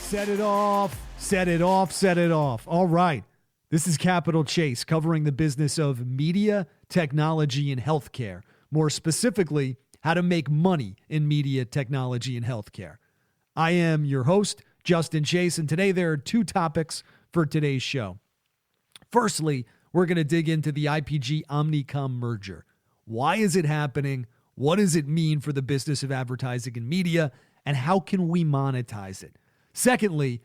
Set it off, set it off, set it off. All right. This is Capital Chase covering the business of media, technology, and healthcare. More specifically, how to make money in media, technology, and healthcare. I am your host, Justin Chase, and today there are two topics for today's show. Firstly, we're going to dig into the IPG Omnicom merger. Why is it happening? What does it mean for the business of advertising and media? And how can we monetize it? Secondly,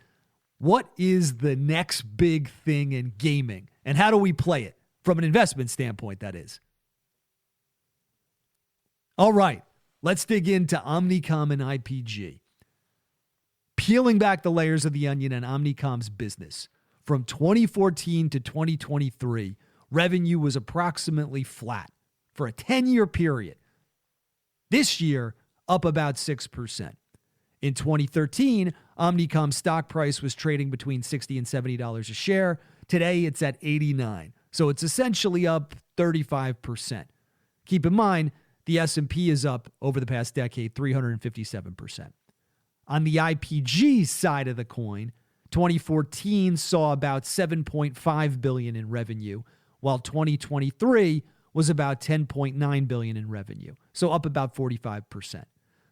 what is the next big thing in gaming? And how do we play it? From an investment standpoint, that is. All right, let's dig into Omnicom and IPG. Peeling back the layers of the onion on Omnicom's business. From 2014 to 2023, revenue was approximately flat for a 10-year period. This year, up about 6%. In 2013, Omnicom's stock price was trading between $60 and $70 a share. Today, it's at $89. So it's essentially up 35%. Keep in mind, the S&P is up over the past decade 357%. On the IPG side of the coin, 2014 saw about $7.5 billion in revenue, while 2023 was about $10.9 billion in revenue. So up about 45%.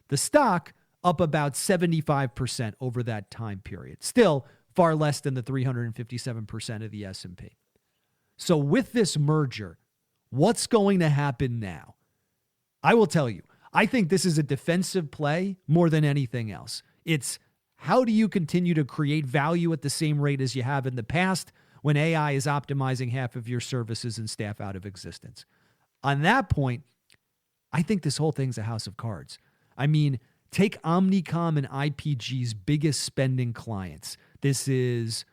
The stock up about 75% over that time period. Still far less than the 357% of the S&P. So with this merger, what's going to happen now? I will tell you, I think this is a defensive play more than anything else. It's how do you continue to create value at the same rate as you have in the past when AI is optimizing half of your services and staff out of existence? On that point, I think this whole thing's a house of cards. I mean, take Omnicom and IPG's biggest spending clients. This is,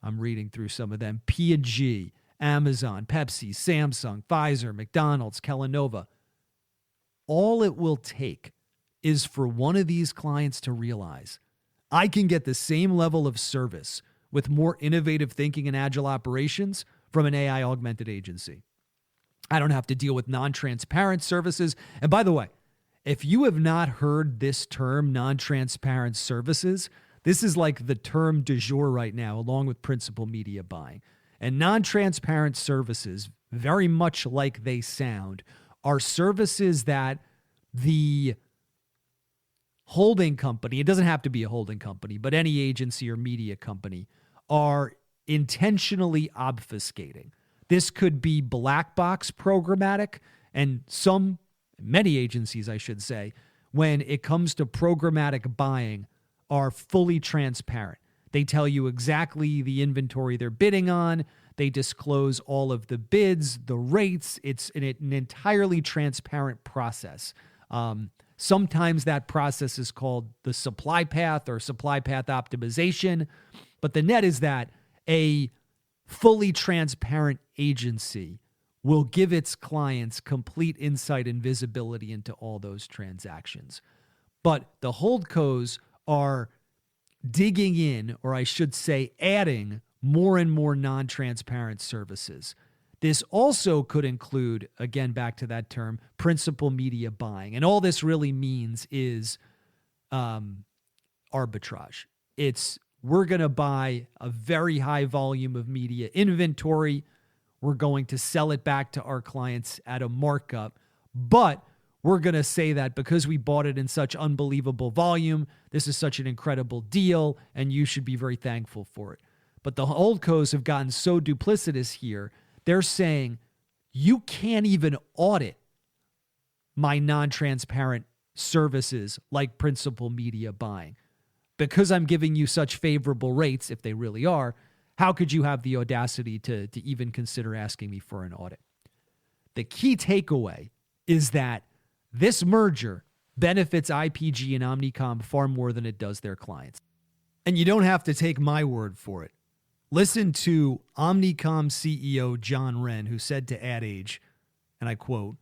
I'm reading through some of them, P&G, Amazon, Pepsi, Samsung, Pfizer, McDonald's, Kellanova. All it will take is for one of these clients to realize I can get the same level of service with more innovative thinking and agile operations from an AI augmented agency. I don't have to deal with non-transparent services. And by the way, if you have not heard this term, non-transparent services, this is like the term du jour right now, along with principal media buying. And non-transparent services, very much like they sound, are services that the holding company, it doesn't have to be a holding company, but any agency or media company, are intentionally obfuscating. This could be black box programmatic, and many agencies, I should say, when it comes to programmatic buying, are fully transparent. They tell you exactly the inventory they're bidding on. They disclose all of the bids, the rates. It's an entirely transparent process. Sometimes that process is called the supply path or supply path optimization. But the net is that a fully transparent agency will give its clients complete insight and visibility into all those transactions. But the holdcos are digging in, or I should say adding more and more non-transparent services. This also could include, again, back to that term, principal media buying. And all this really means is arbitrage. It's we're going to buy a very high volume of media inventory. We're going to sell it back to our clients at a markup, but we're going to say that because we bought it in such unbelievable volume, this is such an incredible deal, and you should be very thankful for it. But the holdcos have gotten so duplicitous here, they're saying, you can't even audit my non-transparent services like principal media buying. Because I'm giving you such favorable rates, if they really are, how could you have the audacity to even consider asking me for an audit? The key takeaway is that this merger benefits IPG and Omnicom far more than it does their clients. And you don't have to take my word for it. Listen to Omnicom CEO John Wren, who said to Ad Age, and I quote,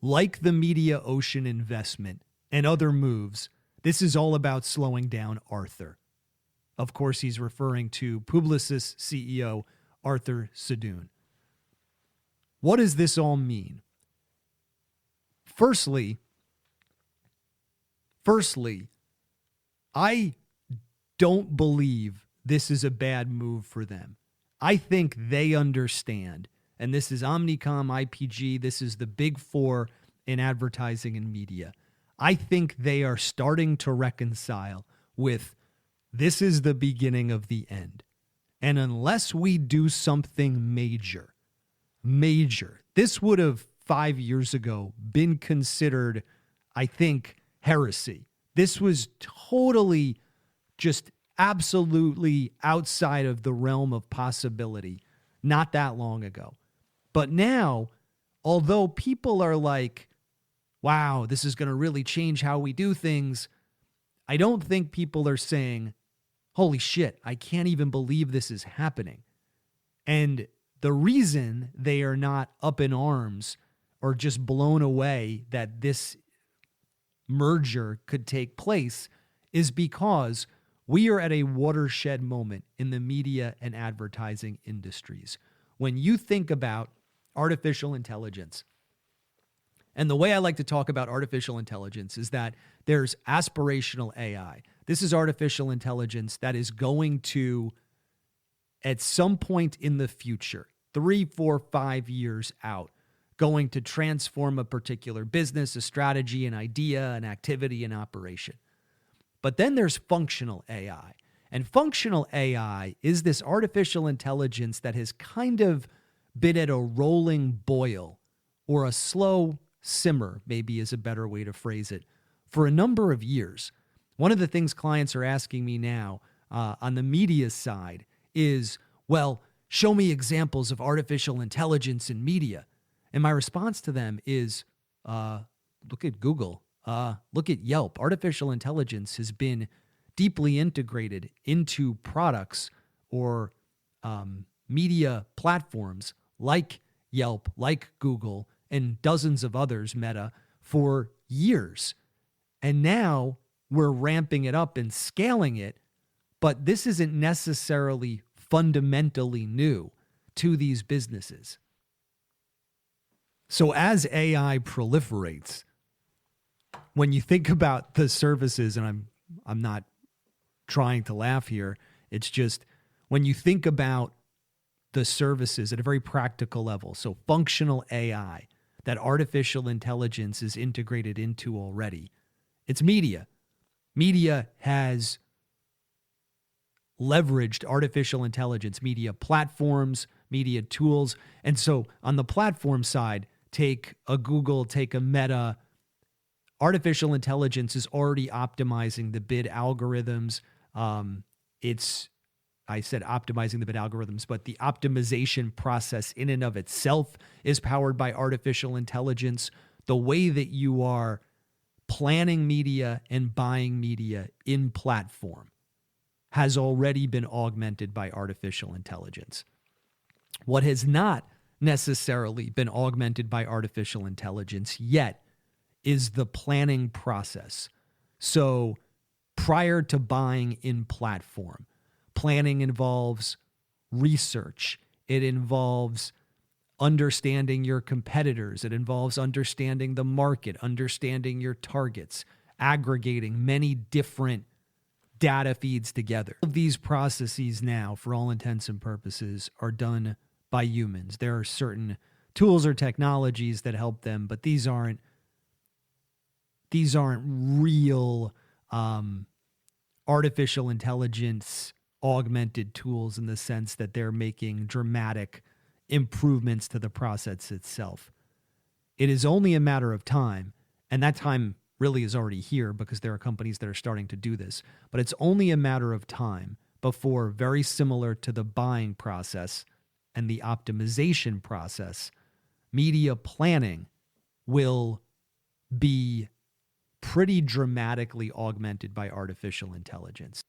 "Like the media ocean investment and other moves, this is all about slowing down Arthur." Of course, he's referring to Publicis CEO Arthur Sadoun. What does this all mean? Firstly, I don't believe this is a bad move for them. I think they understand, and this is Omnicom, IPG, this is the big four in advertising and media. I think they are starting to reconcile with this is the beginning of the end. And unless we do something major, this would have 5 years ago been considered, I think, heresy. This was totally just absolutely outside of the realm of possibility not that long ago. But now, although people are like, wow, this is going to really change how we do things, I don't think people are saying, holy shit, I can't even believe this is happening. And the reason they are not up in arms or just blown away that this merger could take place is because we are at a watershed moment in the media and advertising industries. When you think about artificial intelligence, and the way I like to talk about artificial intelligence is that there's aspirational AI. This is artificial intelligence that is going to, at some point in the future, 3, 4, 5 years out, going to transform a particular business, a strategy, an idea, an activity, an operation. But then there's functional AI. And functional AI is this artificial intelligence that has kind of been at a rolling boil, or a slow simmer, maybe is a better way to phrase it, for a number of years. One of the things clients are asking me now on the media side is, well, show me examples of artificial intelligence in media. And my response to them is, look at Google. Look at Yelp. Artificial intelligence has been deeply integrated into products or media platforms like Yelp, like Google, and dozens of others, Meta, for years. And now we're ramping it up and scaling it, but this isn't necessarily fundamentally new to these businesses. So as AI proliferates, when you think about the services, and I'm not trying to laugh here, it's just when you think about the services at a very practical level, so functional AI that artificial intelligence is integrated into already, it's media. Media has leveraged artificial intelligence, media platforms, media tools. And so on the platform side, take a Google, take a Meta, artificial intelligence is already optimizing the bid algorithms. I said optimizing the bid algorithms, but the optimization process in and of itself is powered by artificial intelligence. The way that you are planning media and buying media in platform has already been augmented by artificial intelligence. What has not necessarily been augmented by artificial intelligence yet is the planning process. So prior to buying in platform, planning involves research. It involves understanding your competitors. It involves understanding the market, understanding your targets, aggregating many different data feeds together. All of these processes now, for all intents and purposes, are done by humans. There are certain tools or technologies that help them, but these aren't real artificial intelligence augmented tools in the sense that they're making dramatic improvements to the process itself. It is only a matter of time, and that time really is already here because there are companies that are starting to do this, but it's only a matter of time before, very similar to the buying process and the optimization process, media planning will be pretty dramatically augmented by artificial intelligence.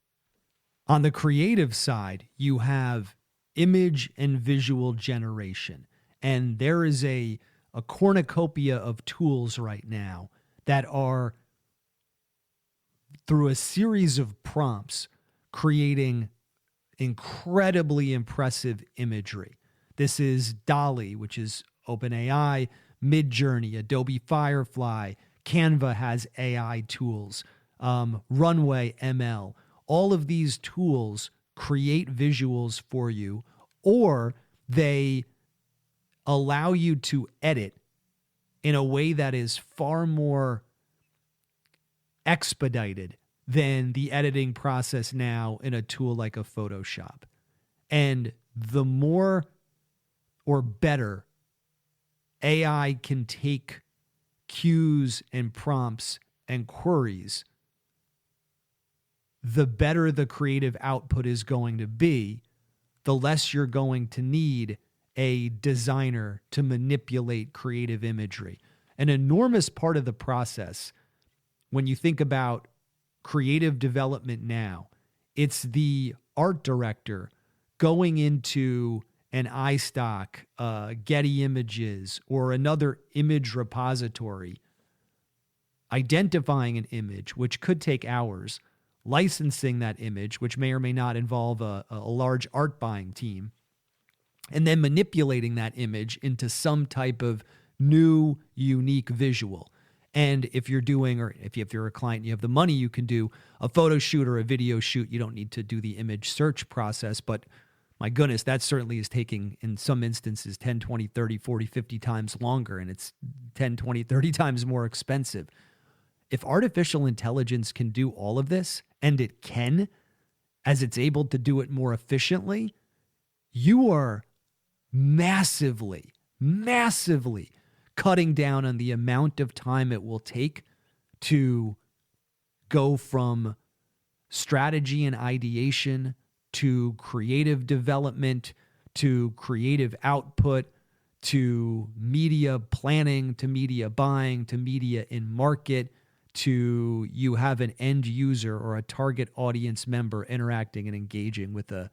On the creative side, you have image and visual generation, and there is a cornucopia of tools right now that are, through a series of prompts, creating incredibly impressive imagery. This is DALL-E, which is OpenAI, Midjourney, Adobe Firefly, Canva has AI tools, Runway ML. all of these tools create visuals for you, or they allow you to edit in a way that is far more expedited than the editing process now in a tool like a Photoshop. And the more or better AI can take cues and prompts and queries, the better the creative output is going to be, the less you're going to need a designer to manipulate creative imagery. An enormous part of the process, when you think about creative development now, it's the art director going into an iStock, Getty Images, or another image repository, identifying an image, which could take hours, licensing that image, which may or may not involve a large art buying team, and then manipulating that image into some type of new, unique visual. And if you're doing, or if you're a client and you have the money, you can do a photo shoot or a video shoot. You don't need to do the image search process, but my goodness, that certainly is taking, in some instances, 10, 20, 30, 40, 50 times longer, and it's 10, 20, 30 times more expensive. If artificial intelligence can do all of this, and it can, as it's able to do it more efficiently, you are massively cutting down on the amount of time it will take to go from strategy and ideation to creative development, to creative output, to media planning, to media buying, to media in market, to you have an end user or a target audience member interacting and engaging with a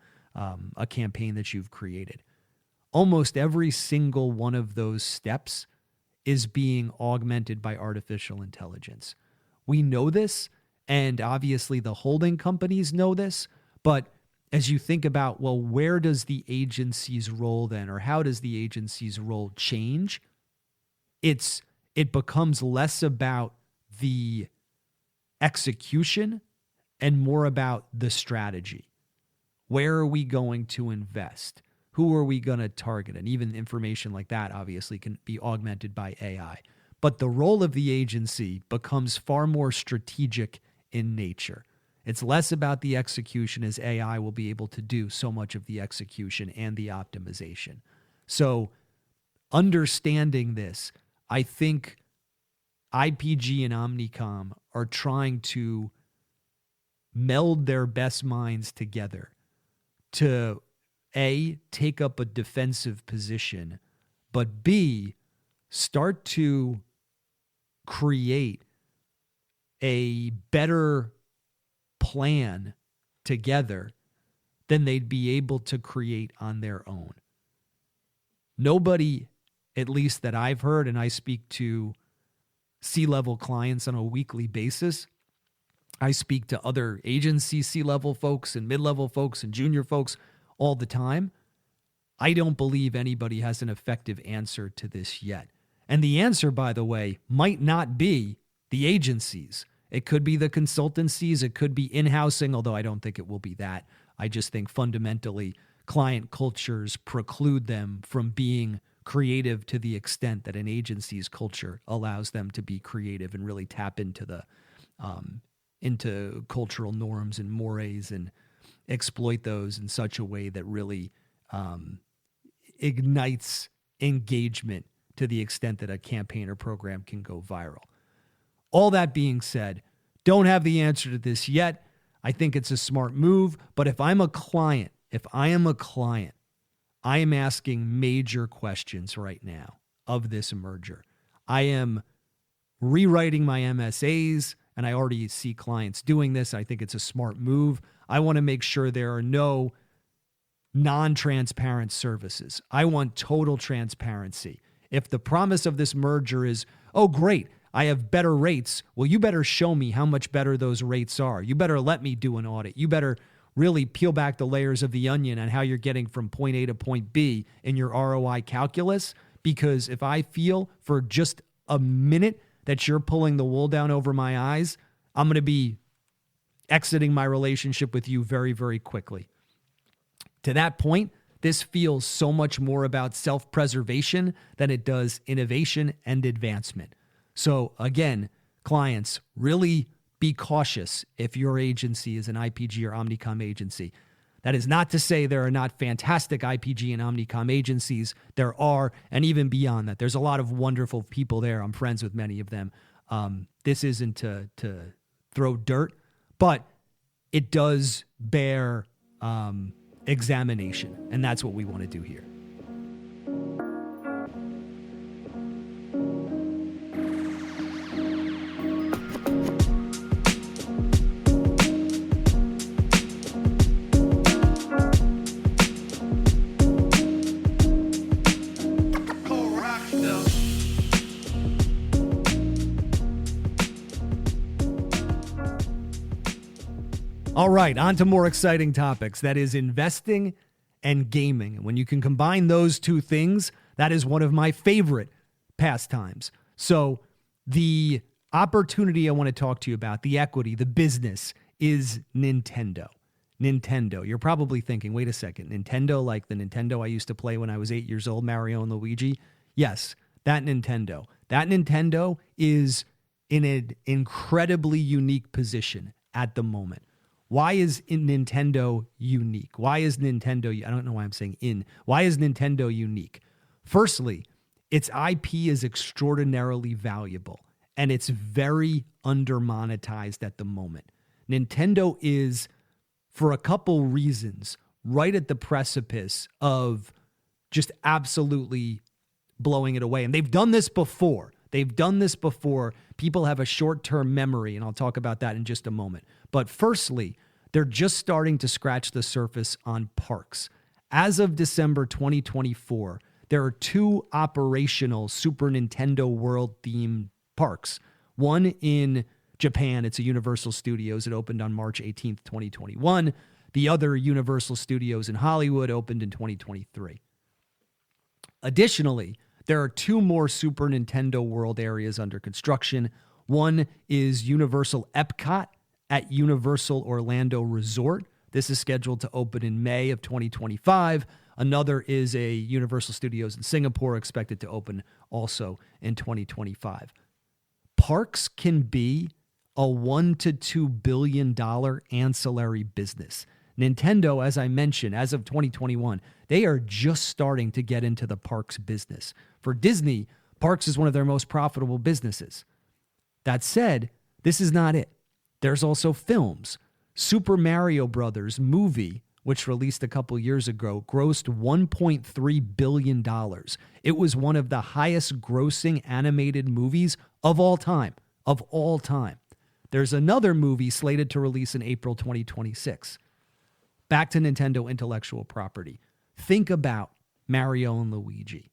campaign that you've created. Almost every single one of those steps is being augmented by artificial intelligence. We know this, and obviously the holding companies know this, but as you think about, well, where does the agency's role then, or how does the agency's role change? It becomes less about the execution and more about the strategy. Where are we going to invest? Who are we going to target? And even information like that obviously can be augmented by AI. But the role of the agency becomes far more strategic in nature. It's less about the execution, as AI will be able to do so much of the execution and the optimization. So understanding this, I think IPG and Omnicom are trying to meld their best minds together to A, take up a defensive position, but B, start to create a better plan together than they'd be able to create on their own. Nobody, at least that I've heard, and I speak to C-level clients on a weekly basis, I speak to other agency C-level folks and mid-level folks and junior folks all the time. I don't believe anybody has an effective answer to this yet. And the answer, by the way, might not be the agencies. It could be the consultancies. It could be in-housing, although I don't think it will be that. I just think fundamentally client cultures preclude them from being creative to the extent that an agency's culture allows them to be creative and really tap into the into cultural norms and mores and exploit those in such a way that really ignites engagement to the extent that a campaign or program can go viral. All that being said, don't have the answer to this yet. I think it's a smart move, but if I am a client, I am asking major questions right now of this merger. I am rewriting my MSAs, and I already see clients doing this. I think it's a smart move. I want to make sure there are no non-transparent services. I want total transparency. If the promise of this merger is, oh, great, I have better rates, well, you better show me how much better those rates are. You better let me do an audit. You better really peel back the layers of the onion on how you're getting from point A to point B in your ROI calculus. Because if I feel for just a minute that you're pulling the wool down over my eyes, I'm going to be exiting my relationship with you very, very quickly. To that point, this feels so much more about self-preservation than it does innovation and advancement. So again, clients, really be cautious if your agency is an IPG or Omnicom agency. That is not to say there are not fantastic IPG and Omnicom agencies. There are, and even beyond that, there's a lot of wonderful people there. I'm friends with many of them. This isn't to throw dirt, but it does bear examination, and that's what we want to do here. All right, on to more exciting topics. That is investing and gaming. And when you can combine those two things, that is one of my favorite pastimes. So the opportunity I want to talk to you about, the equity, the business, is Nintendo. Nintendo. You're probably thinking, wait a second, Nintendo like the Nintendo I used to play when I was 8 years old, Mario and Luigi? Yes, that Nintendo. That Nintendo is in an incredibly unique position at the moment. Why is Nintendo unique? Why is Nintendo, I don't know why I'm saying in. Why is Nintendo unique? Firstly, its IP is extraordinarily valuable, and it's very undermonetized at the moment. Nintendo is, for a couple reasons, right at the precipice of just absolutely blowing it away. And they've done this before. People have a short-term memory, and I'll talk about that in just a moment. But firstly, they're just starting to scratch the surface on parks. As of December 2024, there are 2 operational Super Nintendo World-themed parks. One in Japan, it's a Universal Studios. It opened on March 18th, 2021. The other, Universal Studios in Hollywood, opened in 2023. Additionally, there are 2 more Super Nintendo World areas under construction. One is Universal Epcot at Universal Orlando Resort. This is scheduled to open in May of 2025. Another is a Universal Studios in Singapore, expected to open also in 2025. Parks can be a $1 to $2 billion ancillary business. Nintendo, as I mentioned, as of 2021, they are just starting to get into the parks business. For Disney, parks is one of their most profitable businesses. That said, this is not it. There's also films. Super Mario Brothers movie, which released a couple years ago, grossed $1.3 billion. It was one of the highest grossing animated movies of all time. There's another movie slated to release in April 2026. Back to Nintendo intellectual property. Think about Mario and Luigi.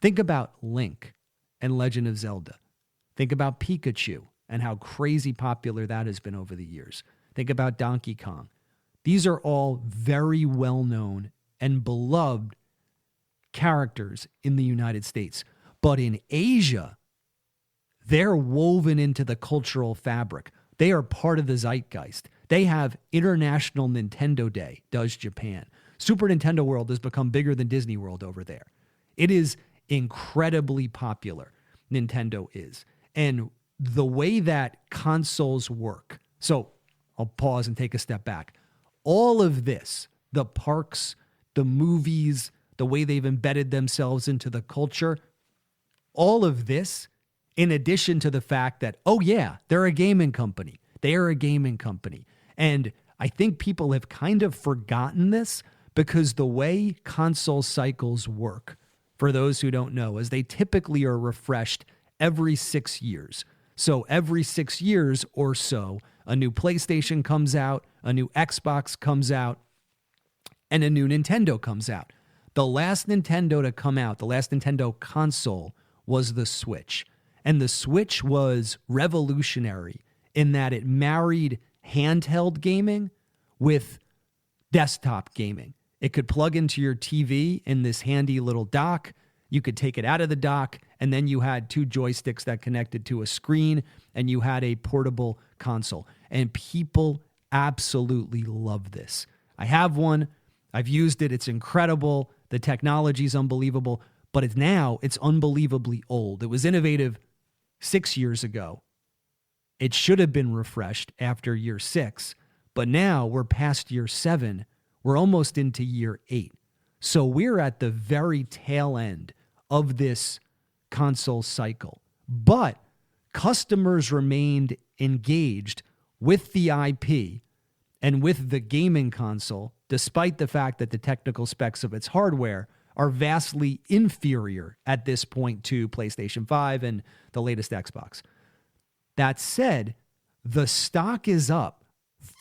Think about Link and Legend of Zelda. Think about Pikachu and how crazy popular that has been over the years. Think about Donkey Kong. These are all very well-known and beloved characters in the United States. But in Asia, they're woven into the cultural fabric. They are part of the zeitgeist. They have International Nintendo Day, does Japan. Super Nintendo World has become bigger than Disney World over there. It is incredibly popular, Nintendo is. And the way that consoles work, so I'll pause and take a step back. All of this, the parks, the movies, the way they've embedded themselves into the culture, all of this, in addition to the fact that, oh yeah, they're a gaming company. They are a gaming company. And I think people have kind of forgotten this because the way console cycles work, for those who don't know, is they typically are refreshed every 6 years. So every 6 years or so, a new PlayStation comes out, a new Xbox comes out, and a new Nintendo comes out. The last Nintendo to come out, the last Nintendo console, was the Switch. And the Switch was revolutionary in that it married handheld gaming with desktop gaming. It could plug into your TV in this handy little dock. You could take it out of the dock, and then you had 2 joysticks that connected to a screen, and you had a portable console. And people absolutely love this. I have one. I've used it. It's incredible. The technology is unbelievable, but it's unbelievably old. It was innovative 6 years ago. It should have been refreshed after year 6, but now we're past year 7. We're almost into year 8. So we're at the very tail end of this console cycle. But customers remained engaged with the IP and with the gaming console, despite the fact that the technical specs of its hardware are vastly inferior at this point to PlayStation 5 and the latest Xbox. That said, the stock is up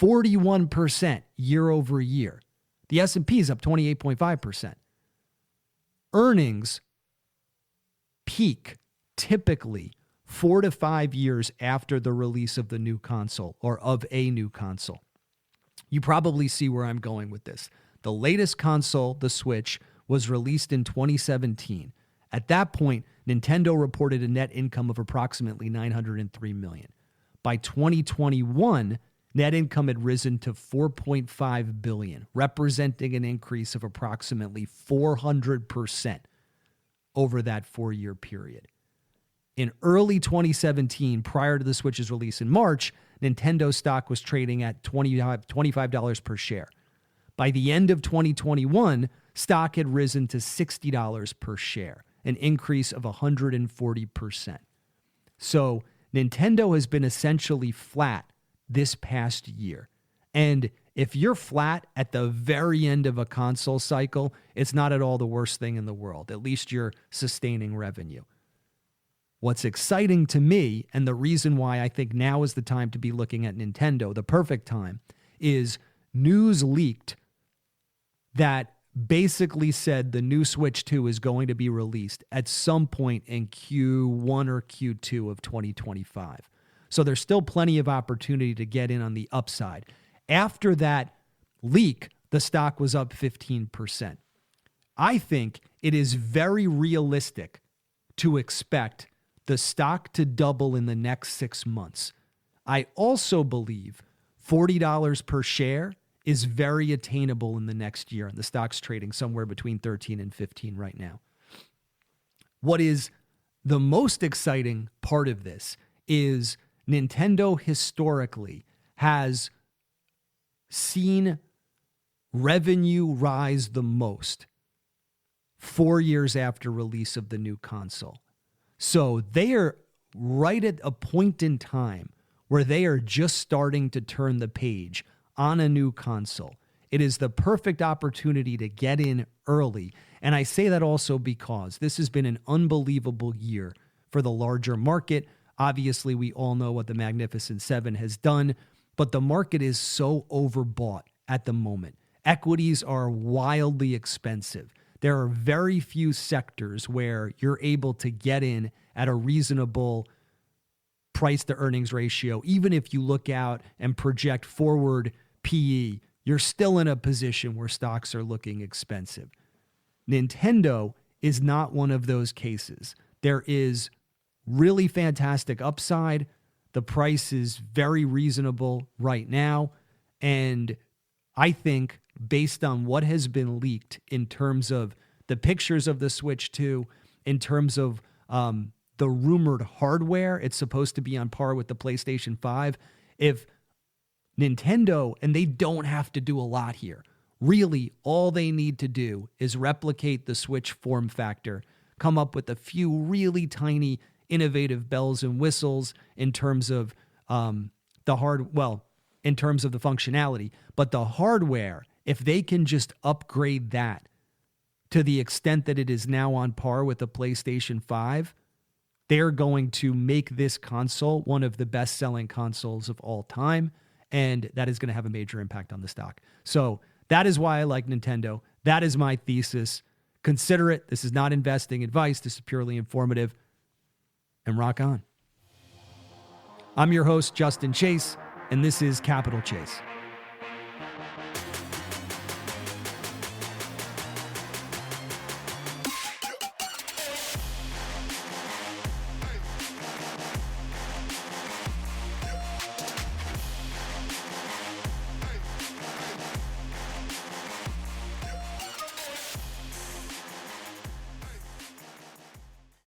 41% year over year. The S&P is up 28.5%. Earnings peak typically 4 to 5 years after the release of the new console or of a new console. You probably see where I'm going with this. The latest console, the Switch, was released in 2017. At that point, Nintendo reported a net income of approximately $903 million. By 2021, net income had risen to $4.5 billion, representing an increase of approximately 400% over that 4-year period. In early 2017, prior to the Switch's release in March, Nintendo stock was trading at $25 per share. By the end of 2021, stock had risen to $60 per share, an increase of 140%. So Nintendo has been essentially flat this past year. And if you're flat at the very end of a console cycle, it's not at all the worst thing in the world. At least you're sustaining revenue. What's exciting to me, and the reason why I think now is the time to be looking at Nintendo, the perfect time, is news leaked that basically said the new Switch 2 is going to be released at some point in Q1 or Q2 of 2025. So there's still plenty of opportunity to get in on the upside. After that leak, the stock was up 15%. I think it is very realistic to expect the stock to double in the next 6 months. I also believe $40 per share is very attainable in the next year, and the stock's trading somewhere between 13 and 15 right now. What is the most exciting part of this is Nintendo historically has seen revenue rise the most 4 years after release of the new console. So they are right at a point in time where they are just starting to turn the page on a new console. It is the perfect opportunity to get in early. And I say that also because this has been an unbelievable year for the larger market. Obviously, we all know what the Magnificent Seven has done, but the market is so overbought at the moment. Equities are wildly expensive. There are very few sectors where you're able to get in at a reasonable price to earnings ratio. Even if you look out and project forward PE, you're still in a position where stocks are looking expensive. Nintendo is not one of those cases. There is really fantastic upside. The price is very reasonable right now. And I think based on what has been leaked in terms of the pictures of the Switch 2, in terms of the rumored hardware, it's supposed to be on par with the PlayStation 5. If Nintendo, and they don't have to do a lot here, really all they need to do is replicate the Switch form factor, come up with a few really tiny innovative bells and whistles in terms of in terms of the functionality, but the hardware, if they can just upgrade that to the extent that it is now on par with the PlayStation 5, they're going to make this console one of the best-selling consoles of all time, and that is going to have a major impact on the stock. So that is why I like Nintendo. That is my thesis. Consider it. This is not investing advice. This is purely informative. And rock on. I'm your host, Justin Chase, and this is Capital Chase.